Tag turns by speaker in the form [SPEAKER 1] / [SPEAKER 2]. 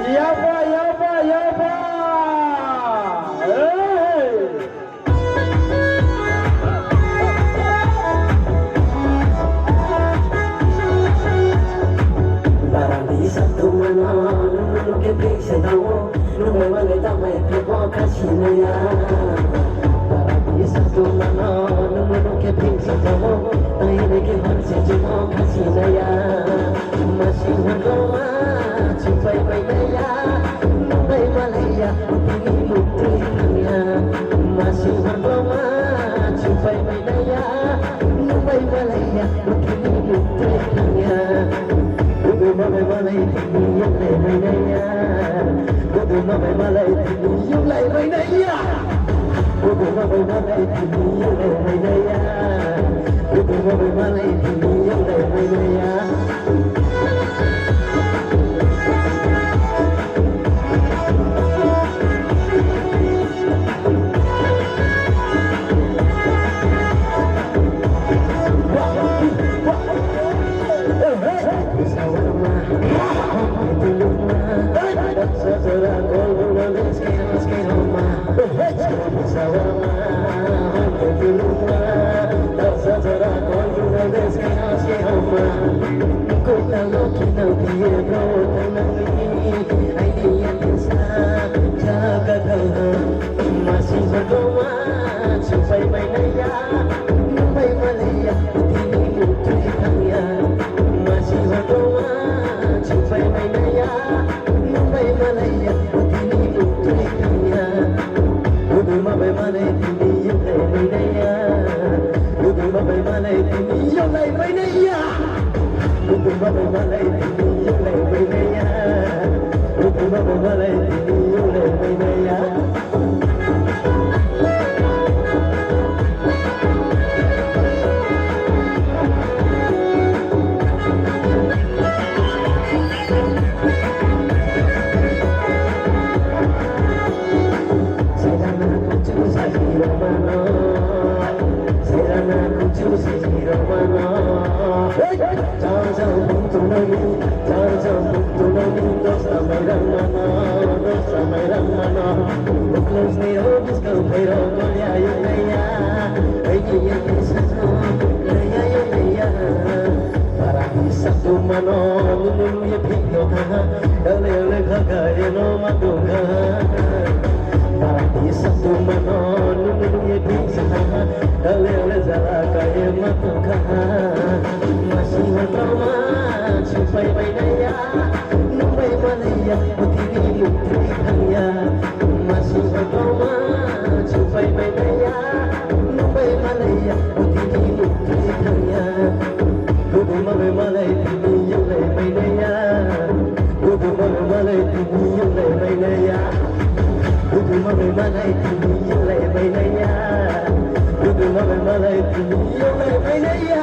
[SPEAKER 1] Yaba, yaba, yaba. Hey.
[SPEAKER 2] Barang di satu mana nunu ke bisa tahu nunu mana tak main kepo kasihnya ya. Barang di satu mana nunu ke bisa tahu akhirnya ke harus cuma kasihnya ya. Masih berdoa sampai Malaya, sampai Malaya ini muktinya. Masih berdoa sampai Malaya, sampai Malaya ini muktinya. Malay malay yung lay may naya Budu malay malay yung lay may naya Budu malay malay yung lay may naya Budu malay malay yung lay may naya Masih berdoa sampai Malaya, sampai Malaya ini muktinya. Masih berdoa sampai Malaya, sampai Malaya ini muktinya. Budu sampai Malaya ini yang lay Malaya, budu sampai Malaya ini yang lay Malaya, budu sampai Malaya ini yang lay Malaya, budu sampai Malaya ini yang lay Malaya. Masih berdoa sampai Malaya, sampai Malaya ini muktinya. Masih berdoa sampai Malaya, sampai Malaya ini muktinya. Budu sampai Malaya ini yang lay Malaya, budu sampai Malaya ini yang lay Malaya, budu sampai Malaya ini yang lay Malaya. Budu sampai Malaya ini yang lay Malaya.